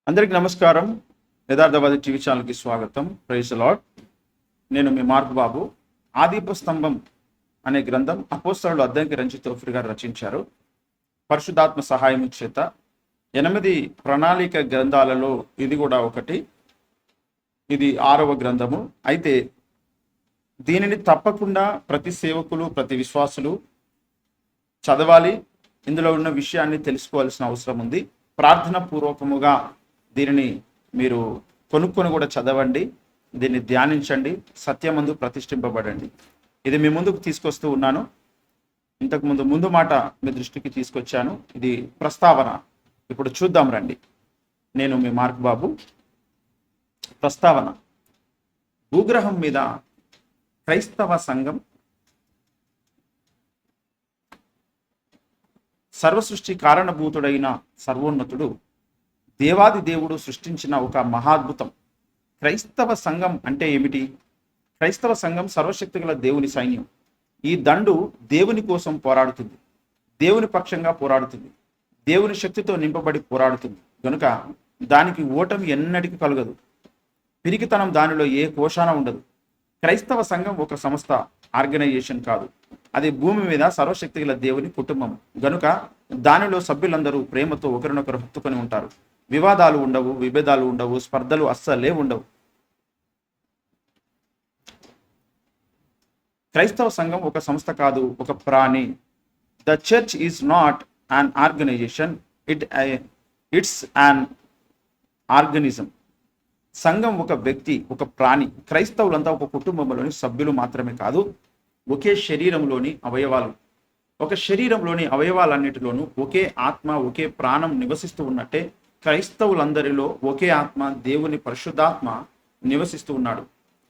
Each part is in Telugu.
అందరికీ నమస్కారం. యథార్థవాది టీవీ ఛానల్కి స్వాగతం. Praise the lord. నేను మీ మార్క్ బాబు. ఆదిప స్తంభం అనే గ్రంథం అపోస్తలుడు అద్దంకి రంజిత్ తోఫిర్ గారు రచించారు. పరిశుద్ధాత్మ సహాయం చేత 8 ప్రణాళిక గ్రంథాలలో ఇది కూడా ఒకటి. ఇది 6వ గ్రంథము. అయితే దీనిని తప్పకుండా ప్రతి సేవకులు, ప్రతి విశ్వాసులు చదవాలి. ఇందులో ఉన్న విషయాన్ని తెలుసుకోవాల్సిన అవసరం ఉంది. ప్రార్థన పూర్వకముగా దీనిని మీరు కొనుక్కొని కూడా చదవండి. దీన్ని ధ్యానించండి. సత్యమందు ప్రతిష్ఠింపబడండి. ఇది మీ ముందుకు తీసుకొస్తూ ఉన్నాను. ఇంతకుముందు ముందు మాట మీ దృష్టికి తీసుకొచ్చాను. ఇది ప్రస్తావన. ఇప్పుడు చూద్దాం రండి. నేను మీ మార్క్ బాబు. ప్రస్తావన: భూగ్రహం మీద క్రైస్తవ సంఘం సర్వసృష్టి కారణభూతుడైన సర్వోన్నతుడు దేవాది దేవుడు సృష్టించిన ఒక మహాద్భుతం. క్రైస్తవ సంఘం అంటే ఏమిటి? క్రైస్తవ సంఘం సర్వశక్తి గల దేవుని సైన్యం. ఈ దండు దేవుని కోసం పోరాడుతుంది, దేవుని పక్షంగా పోరాడుతుంది, దేవుని శక్తితో నింపబడి పోరాడుతుంది. కనుక దానికి ఓటమి ఎన్నటికీ కలగదు. పిరికితనం దానిలో ఏ కోశాన ఉండదు. క్రైస్తవ సంఘం ఒక సంస్థ, ఆర్గనైజేషన్ కాదు. అది భూమి మీద సర్వశక్తి గల దేవుని కుటుంబం. గనుక దానిలో సభ్యులందరూ ప్రేమతో ఒకరినొకరు హత్తుకొని ఉంటారు. వివాదాలు ఉండవు, విభేదాలు ఉండవు, స్పర్ధలు అస్సలే ఉండవు. క్రైస్తవ సంఘం ఒక సంస్థ కాదు, ఒక ప్రాణి. The church is not an organisation, it's an organism. సంఘం ఒక వ్యక్తి, ఒక ప్రాణి. క్రైస్తవులంతా ఒక కుటుంబంలోని సభ్యులు మాత్రమే కాదు, ఒకే శరీరంలోని అవయవాలు. ఒక శరీరంలోని అవయవాలన్నిటిలోనూ ఒకే ఆత్మ, ఒకే ప్రాణం నివసిస్తూ ఉన్నట్టే క్రైస్తవులందరిలో ఒకే ఆత్మ, దేవుని పరిశుద్ధాత్మ నివసిస్తూ ఉన్నాడు.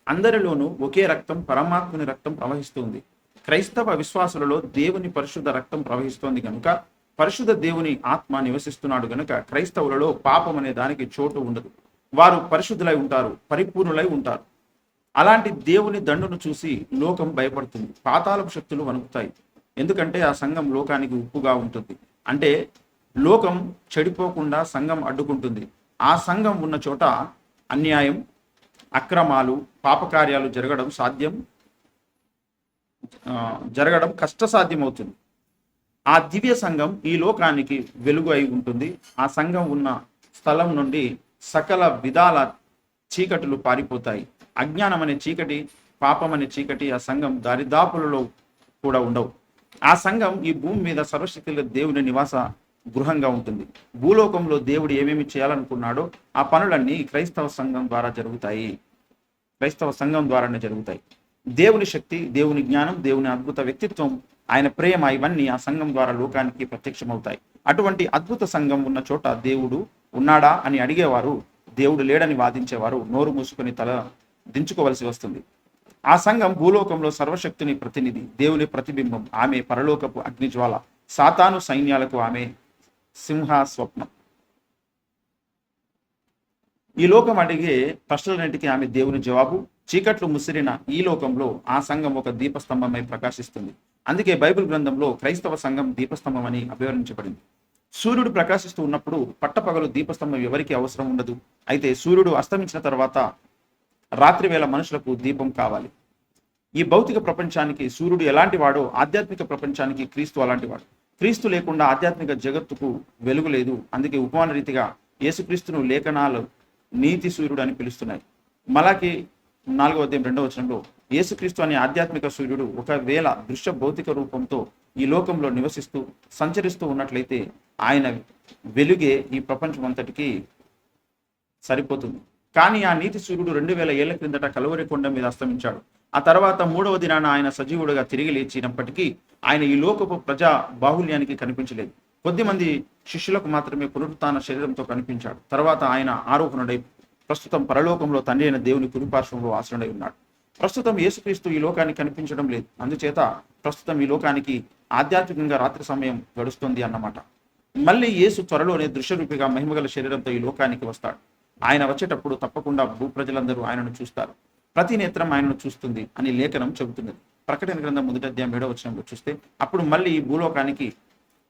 అందరిలోనూ ఒకే రక్తం, పరమాత్మని రక్తం ప్రవహిస్తుంది. క్రైస్తవ విశ్వాసులలో దేవుని పరిశుద్ధ రక్తం ప్రవహిస్తోంది కనుక పరిశుద్ధ దేవుని ఆత్మ నివసిస్తున్నాడు కనుక క్రైస్తవులలో పాపం అనే దానికి చోటు ఉండదు. వారు పరిశుద్ధులై ఉంటారు, పరిపూర్ణులై ఉంటారు. అలాంటి దేవుని దండును చూసి లోకం భయపడుతుంది. పాతాళపు శక్తులు వణుకుతాయి. ఎందుకంటే ఆ సంఘం లోకానికి ఉప్పుగా ఉంటుంది. అంటే లోకం చెడిపోకుండా సంఘం అడ్డుకుంటుంది. ఆ సంఘం ఉన్న చోట అన్యాయం, అక్రమాలు, పాపకార్యాలు జరగడం కష్టసాధ్యమవుతుంది. ఆ దివ్య సంఘం ఈ లోకానికి వెలుగు అయి ఉంటుంది. ఆ సంఘం ఉన్న స్థలం నుండి సకల విధాల చీకటులు పారిపోతాయి. అజ్ఞానం అనే చీకటి, పాపం అనే చీకటి ఆ సంఘం దరిదాపులలో కూడా ఉండవు. ఆ సంఘం ఈ భూమి మీద సర్వశక్తుల దేవుని నివాస గృహంగా ఉంటుంది. భూలోకంలో దేవుడు ఏమేమి చేయాలనుకున్నాడో ఆ పనులన్నీ క్రైస్తవ సంఘం ద్వారా జరుగుతాయి. క్రైస్తవ సంఘం ద్వారానే జరుగుతాయి. దేవుని శక్తి, దేవుని జ్ఞానం, దేవుని అద్భుత వ్యక్తిత్వం, ఆయన ప్రేమ, ఇవన్నీ ఆ సంఘం ద్వారా లోకానికి ప్రత్యక్షమవుతాయి. అటువంటి అద్భుత సంఘం ఉన్న చోట దేవుడు ఉన్నాడా అని అడిగేవారు, దేవుడు లేడని వాదించేవారు నోరు మూసుకొని తల దించుకోవలసి వస్తుంది. ఆ సంఘం భూలోకంలో సర్వశక్తిని ప్రతినిధి, దేవుని ప్రతిబింబం. ఆమె పరలోకపు అగ్నిజ్వాల, సాతాను సైన్యాలకు ఆమె సింహ స్వప్నం. ఈ లోకం అడిగే ప్రశ్నలన్నింటికీ ఆమె దేవుని జవాబు. చీకట్లు ముసిరిన ఈ లోకంలో ఆ సంఘం ఒక దీపస్తంభమై ప్రకాశిస్తుంది. అందుకే బైబిల్ గ్రంథంలో క్రైస్తవ సంఘం దీపస్తంభం అని అభివర్ణించబడింది. సూర్యుడు ప్రకాశిస్తూ ఉన్నప్పుడు పట్టపగలు దీపస్తంభం ఎవరికి అవసరం ఉండదు. అయితే సూర్యుడు అస్తమించిన తర్వాత రాత్రి వేళ మనుషులకు దీపం కావాలి. ఈ భౌతిక ప్రపంచానికి సూర్యుడు ఎలాంటి వాడో ఆధ్యాత్మిక ప్రపంచానికి క్రీస్తు అలాంటి వాడు. క్రీస్తు లేకుండా ఆధ్యాత్మిక జగత్తుకు వెలుగు లేదు. అందుకే ఉపమాన రీతిగా యేసుక్రీస్తును లేఖనాలు నీతి సూర్యుడు అని పిలుస్తున్నాయి. మలాకి 4:2 యేసుక్రీస్తు అనే ఆధ్యాత్మిక సూర్యుడు ఒకవేళ దృశ్య భౌతిక రూపంతో ఈ లోకంలో నివసిస్తూ సంచరిస్తూ ఉన్నట్లయితే ఆయన వెలుగే ఈ ప్రపంచం అంతటికి సరిపోతుంది. కానీ ఆ నీతి సూర్యుడు 2000 ఏళ్ల క్రిందట కలువరి కొండ మీద అస్తమించాడు. ఆ తర్వాత 3వ దినాన ఆయన సజీవుడుగా తిరిగి లేచినప్పటికీ ఆయన ఈ లోకపు ప్రజా బాహుల్యానికి కనిపించలేదు. కొద్దిమంది శిష్యులకు మాత్రమే పునరుత్థాన శరీరంతో కనిపించాడు. తర్వాత ఆయన ఆరోహణుడై ప్రస్తుతం పరలోకంలో తండ్రి అయిన దేవుని కుడిపార్శ్వంలో ఆసనుడై ఉన్నాడు. ప్రస్తుతం యేసుక్రీస్తు ఈ లోకానికి కనిపించడం లేదు. అందుచేత ప్రస్తుతం ఈ లోకానికి ఆధ్యాత్మికంగా రాత్రి సమయం గడుస్తుంది అన్నమాట. మళ్ళీ యేసు త్వరలోనే దృశ్యరూపిగా మహిమగల శరీరంతో ఈ లోకానికి వస్తాడు. ఆయన వచ్చేటప్పుడు తప్పకుండా భూప్రజలందరూ ఆయనను చూస్తారు. ప్రతి నేత్రం ఆయనను చూస్తుంది అని లేఖనం చెబుతున్నది. ప్రకటన గ్రంథం 1వ అధ్యాయం 7వ వచనంలో చూస్తే అప్పుడు మళ్ళీ ఈ భూలోకానికి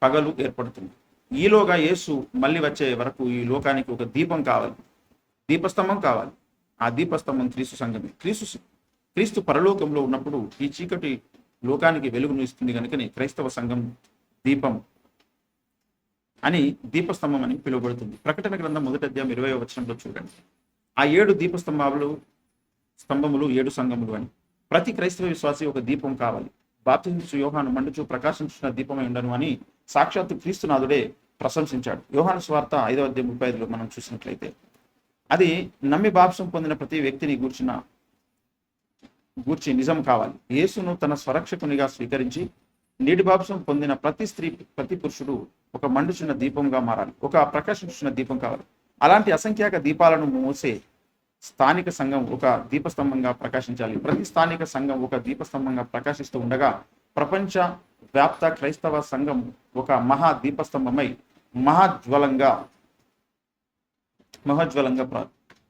పగలు ఏర్పడుతుంది. ఈలోగా యేసు మళ్ళీ వచ్చే వరకు ఈ లోకానికి ఒక దీపం కావాలి, దీపస్తంభం కావాలి. ఆ దీపస్తంభం క్రీస్తు సంఘమే. క్రీస్తు పరలోకంలో ఉన్నప్పుడు ఈ చీకటి లోకానికి వెలుగును ఇస్తుంది కనుకనే క్రైస్తవ సంఘం దీపం అని, దీపస్తంభం అని పిలువబడుతుంది. ప్రకటన గ్రంథం 1వ అధ్యాయం 20వ వచనంలో చూడండి, ఆ 7 దీపస్తంభములు 7 సంఘములు అని. ప్రతి క్రైస్తవ విశ్వాసి ఒక దీపం కావాలి. బాప్తిస్మము యోహాను మండుచు ప్రకాశించిన దీపమై ఉండను అని సాక్షాత్తు క్రీస్తునాథుడే ప్రశంసించాడు. యోహాను సువార్త 5వ అధ్యాయం 35లో మనం చూసినట్లయితే, అది నమ్మి బాప్సం పొందిన ప్రతి వ్యక్తిని గూర్చి నిజం కావాలి. యేసును తన స్వరక్షకునిగా స్వీకరించి నీటి బాప్సం పొందిన ప్రతి స్త్రీ, ప్రతి పురుషుడు ఒక మండుచున్న దీపంగా మారాలి, ఒక ప్రకాశించున్న దీపం కావాలి. అలాంటి అసంఖ్యాక దీపాలను మోసే స్థానిక సంఘం ఒక దీపస్తంభంగా ప్రకాశించాలి. ప్రతి స్థానిక సంఘం ఒక దీపస్తంభంగా ప్రకాశిస్తూ ఉండగా ప్రపంచ వ్యాప్త క్రైస్తవ సంఘం ఒక మహా దీపస్తంభమై మహోజ్వలంగా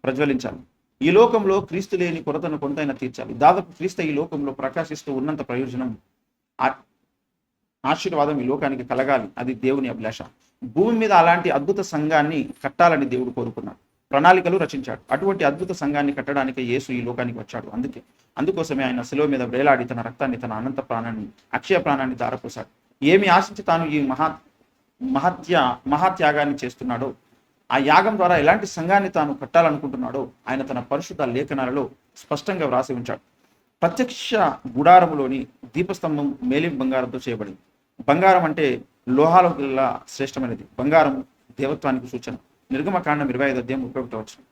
ప్రజ్వలించాలి. ఈ లోకంలో క్రీస్తు లేని కొరతను కొంతైనా తీర్చాలి. దాదాపు క్రీస్తు ఈ లోకంలో ప్రకాశిస్తూ ఉన్నంత ప్రయోజనం, ఆశీర్వాదం ఈ లోకానికి కలగాలి. అది దేవుని అభిలాష. భూమి మీద అలాంటి అద్భుత సంఘాన్ని కట్టాలని దేవుడు కోరుకున్నాడు, ప్రణాళికలు రచించాడు. అటువంటి అద్భుత సంఘాన్ని కట్టడానికి యేసు ఈ లోకానికి వచ్చాడు. అందుకోసమే ఆయన శిలువ మీద వేలాడి తన రక్తాన్ని, తన అనంత ప్రాణాన్ని, అక్షయ ప్రాణాన్ని ధారపోశాడు. ఏమి ఆశించి తాను ఈ మహాత్యాగాన్ని చేస్తున్నాడో, ఆ యాగం ద్వారా ఎలాంటి సంఘాన్ని తాను కట్టాలనుకుంటున్నాడో ఆయన తన పరిశుద్ధ లేఖనాలలో స్పష్టంగా వ్రాసి ఉంచాడు. ప్రత్యక్ష గుడారములోని దీపస్తంభం మేలిం బంగారంతో చేయబడింది. బంగారం అంటే లోహాల శ్రేష్టమైనది. బంగారం దేవత్వానికి సూచన. నిర్గమకాండం 25వ అధ్యాయం 31వ వచనం.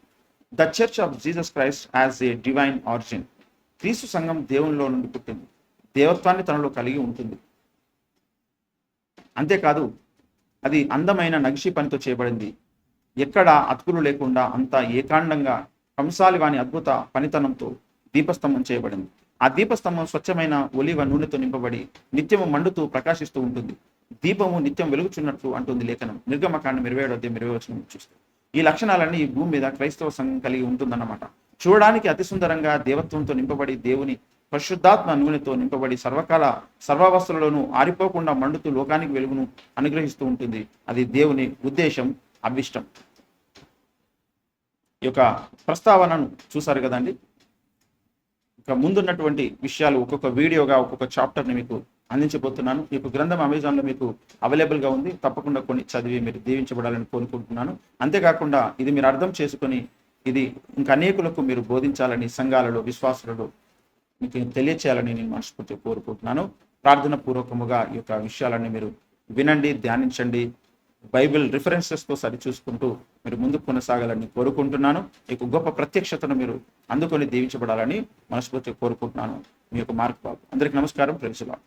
The church of Jesus Christ as a divine origin. క్రీస్తు సంఘం దేవునిలో నుండి పుట్టింది, దేవత్వాన్ని తనలో కలిగి ఉంటుంది. అంతేకాదు, అది అందమైన నగిషి పనితో చేయబడింది. ఎక్కడ అతుకులు లేకుండా అంతా ఏకాండంగా కంసాలి వాని అద్భుత పనితనంతో దీపస్తంభం చేయబడింది. ఆ దీపస్తంభం స్వచ్ఛమైన ఒలివ నూనెతో నింపబడి నిత్యము మండుతూ ప్రకాశిస్తూ ఉంటుంది. దీపము నిత్యం వెలుగుచున్నట్లు అంటుంది లేఖనం. నిర్గమకాండం 27వ అధ్యాయం 20వ వచనం చూస్తే ఈ లక్షణాలన్నీ ఈ భూమి మీద క్రైస్తవ సంఘం కలిగి ఉంటుందన్నమాట. చూడడానికి అతి సుందరంగా దేవత్వంతో నింపబడి, దేవుని పరిశుద్ధాత్మ నూనెతో నింపబడి, సర్వావస్థలలోనూ ఆరిపోకుండా మండుతూ లోకానికి వెలుగును అనుగ్రహిస్తూ ఉంటుంది. అది దేవుని ఉద్దేశం, అభిష్టం. ఈ యొక్క ప్రస్తావనను చూసారు కదండి. ఇక ముందున్నటువంటి విషయాలు ఒక్కొక్క వీడియోగా, ఒక్కొక్క చాప్టర్ని మీకు అందించబోతున్నాను. ఈ గ్రంథం అమెజాన్లో మీకు అవైలబుల్గా ఉంది. తప్పకుండా కొన్ని చదివి మీరు దీవించబడాలని కోరుకుంటున్నాను. అంతేకాకుండా ఇది మీరు అర్థం చేసుకొని ఇది ఇంకా అనేకులకు మీరు బోధించాలని, సంఘాలలో, విశ్వాసులలో మీకు తెలియచేయాలని నేను మనస్ఫూర్తిగా కోరుకుంటున్నాను. ప్రార్థన పూర్వకముగా ఈ యొక్క విషయాలన్నీ మీరు వినండి, ధ్యానించండి. బైబిల్ రిఫరెన్సెస్తో సరి చూసుకుంటూ మీరు ముందుకు కొనసాగాలని కోరుకుంటున్నాను. ఈ గొప్ప ప్రత్యక్షతను మీరు అందుకొని దీవించబడాలని మనస్ఫూర్తిగా కోరుకుంటున్నాను. మీ యొక్క మార్క్ బాబు. అందరికీ నమస్కారం. Praise the lord.